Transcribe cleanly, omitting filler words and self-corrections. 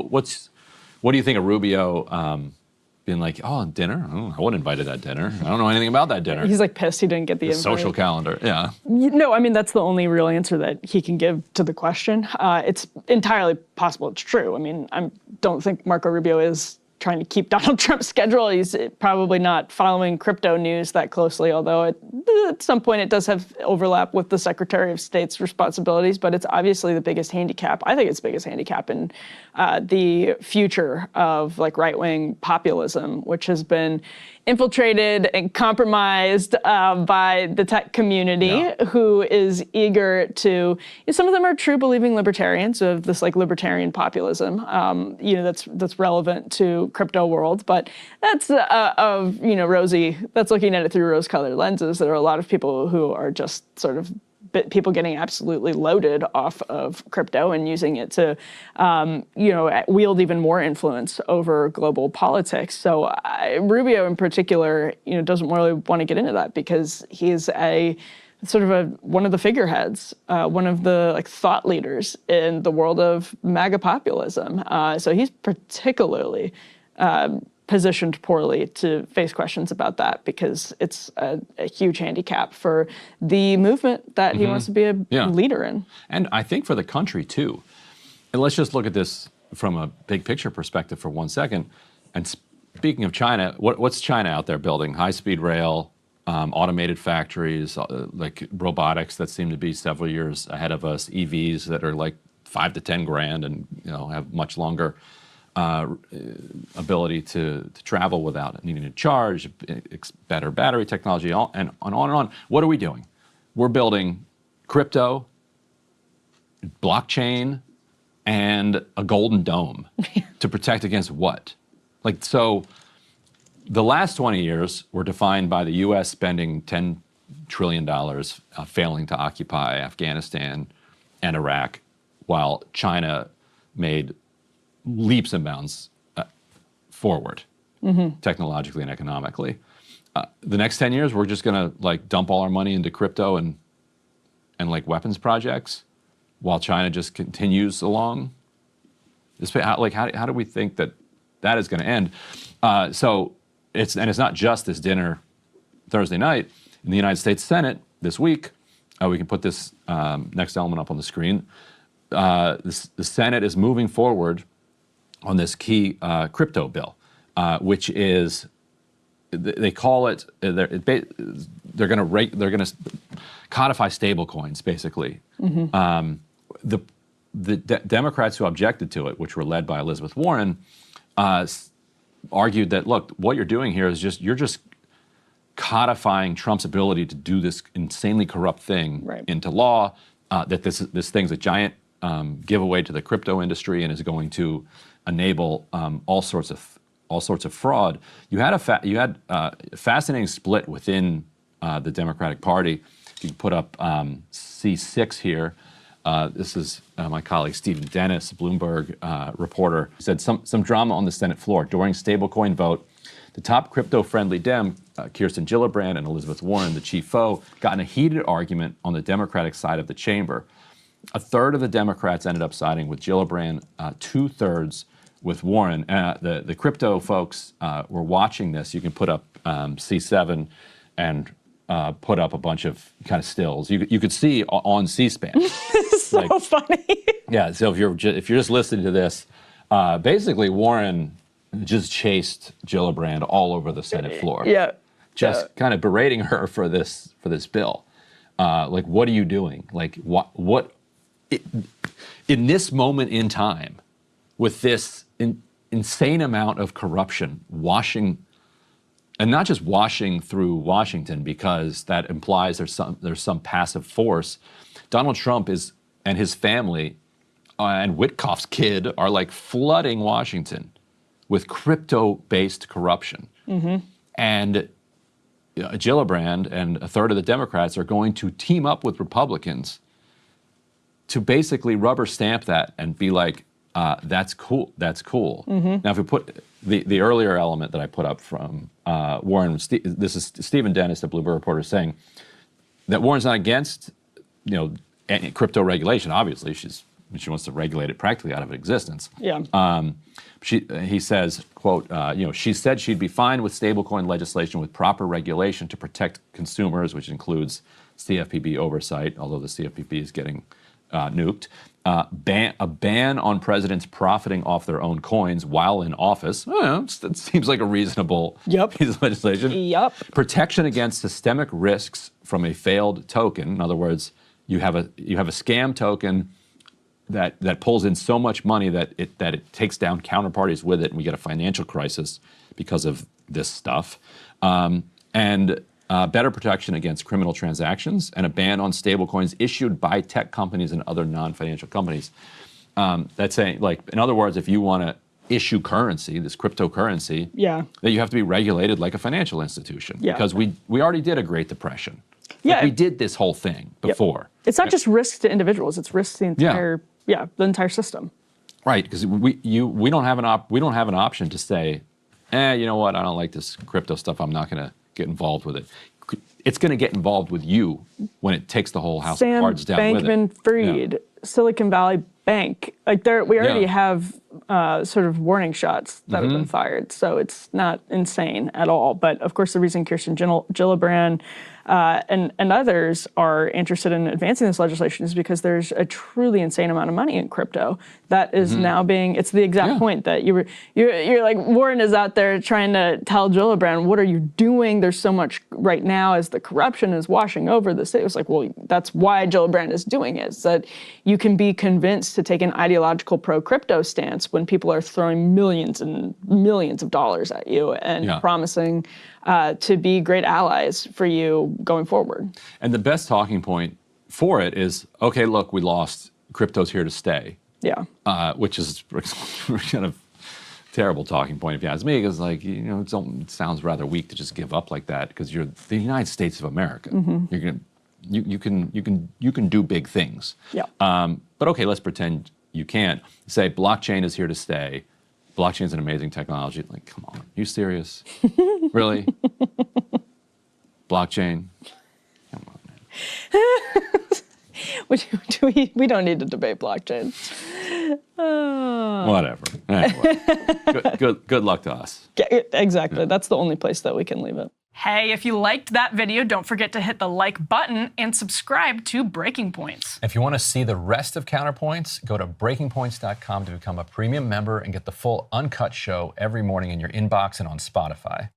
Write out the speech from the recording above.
What do you think of Rubio being like, oh, dinner? I wasn't invited to that dinner. I don't know anything about that dinner. He's like pissed he didn't get the invite. Social calendar, yeah. No, I mean, that's the only real answer that he can give to the question. It's entirely possible it's true. I mean, I don't think Marco Rubio is trying to keep Donald Trump's schedule. He's probably not following crypto news that closely, although at some point it does have overlap with the Secretary of State's responsibilities, but it's obviously the biggest handicap. I think it's the biggest handicap in the future of like right-wing populism, which has been infiltrated and compromised by the tech community, who is eager to, some of them are true believing libertarians of this like libertarian populism, that's relevant to crypto world, but that's rosy, that's looking at it through rose-colored lenses. There are a lot of people who are just sort of people getting absolutely loaded off of crypto and using it to, wield even more influence over global politics. So Rubio in particular, doesn't really want to get into that because he's one of the figureheads, one of the like thought leaders in the world of MAGA populism. So he's particularly positioned poorly to face questions about that because it's a huge handicap for the movement that he wants to be a leader in. And I think for the country too. And let's just look at this from a big picture perspective for 1 second. And speaking of China, what's China out there building? High-speed rail, automated factories, like robotics that seem to be several years ahead of us, EVs that are like 5 to 10 grand and have much longer ability to travel without needing to charge, better battery technology, and on and on. What are we doing? We're building crypto, blockchain, and a golden dome to protect against what? Like, so the last 20 years were defined by the U.S. spending $10 trillion failing to occupy Afghanistan and Iraq, while China made leaps and bounds forward, technologically and economically. The next 10 years, we're just gonna like dump all our money into crypto and like weapons projects, while China just continues along. How do we think that is going to end? So it's not just this dinner Thursday night in the United States Senate this week. We can put this next element up on the screen. The Senate is moving forward on this key crypto bill, which is, they call it, they're going to codify stable coins, basically. The Democrats who objected to it, which were led by Elizabeth Warren, argued that, look, what you're doing here is you're just codifying Trump's ability to do this insanely corrupt thing into law, that this thing's a giant giveaway to the crypto industry and is going to enable all sorts of fraud. You had a fascinating split within the Democratic Party. You can put up C6 here. This is my colleague Stephen Dennis, Bloomberg reporter, said some drama on the Senate floor during stablecoin vote. The top crypto-friendly Dem, Kirsten Gillibrand and Elizabeth Warren, the chief foe, got in a heated argument on the Democratic side of the chamber. A third of the Democrats ended up siding with Gillibrand, 2/3 with Warren. The crypto folks were watching this. You can put up C7 and put up a bunch of kind of stills. You could see on C-SPAN. So funny. Yeah. So if you're just listening to this, basically Warren just chased Gillibrand all over the Senate floor. Yeah. Just kind of berating her for this bill. Like, what are you doing? Like, what in this moment in time, with this insane amount of corruption washing. And not just washing through Washington, because that implies there's some passive force. Donald Trump and his family and Witkoff's kid are like flooding Washington with crypto-based corruption. And Gillibrand and a third of the Democrats are going to team up with Republicans to basically rubber stamp that and be like, that's cool. That's cool. Now, if we put the earlier element that I put up from Warren, this is Stephen Dennis, the Bloomberg reporter, saying that Warren's not against, any crypto regulation. Obviously, she's she wants to regulate it practically out of existence. Yeah. He says, quote, she said she'd be fine with stablecoin legislation with proper regulation to protect consumers, which includes CFPB oversight, although the CFPB is getting nuked. A ban on presidents profiting off their own coins while in office. That seems like a reasonable piece of legislation. Yep. Protection against systemic risks from a failed token. In other words, you have a scam token that pulls in so much money that it takes down counterparties with it, and we get a financial crisis because of this stuff. And better protection against criminal transactions, and a ban on stablecoins issued by tech companies and other non-financial companies. That's saying, like, in other words, if you want to issue currency, this cryptocurrency, that you have to be regulated like a financial institution. Because we already did a Great Depression. Like, we did this whole thing before. It's not just risks to individuals; it's risks to the entire system. Right, because we don't have an option to say, you know what, I don't like this crypto stuff. I'm not going to get involved with it. It's going to get involved with you when it takes the whole house of cards down with it. Sam Bankman-Fried, Silicon Valley Bank, like we already have sort of warning shots that have been fired, so it's not insane at all. But of course, the reason Kirsten Gillibrand and others are interested in advancing this legislation is because there's a truly insane amount of money in crypto that is now being. It's the exact point that you're like, Warren is out there trying to tell Gillibrand, what are you doing? There's so much right now as the corruption is washing over the state. It's like, well, that's why Gillibrand is doing it. Is that you can be convinced to take an ideological pro-crypto stance when people are throwing millions and millions of dollars at you and promising to be great allies for you going forward. And the best talking point for it is, okay, look, we lost. Crypto's here to stay. Yeah. Which is kind of terrible talking point if you ask me, because it sounds rather weak to just give up like that, because you're the United States of America. You can do big things. Yeah. But okay, let's pretend you can't. Say blockchain is here to stay. Blockchain is an amazing technology. Like, come on, you serious? Really? Blockchain? Come on, man. We don't need to debate blockchain. Whatever. Anyway, good luck to us. Yeah, exactly. That's the only place that we can leave it. Hey, if you liked that video, don't forget to hit the like button and subscribe to Breaking Points. If you want to see the rest of Counterpoints, go to breakingpoints.com to become a premium member and get the full uncut show every morning in your inbox and on Spotify.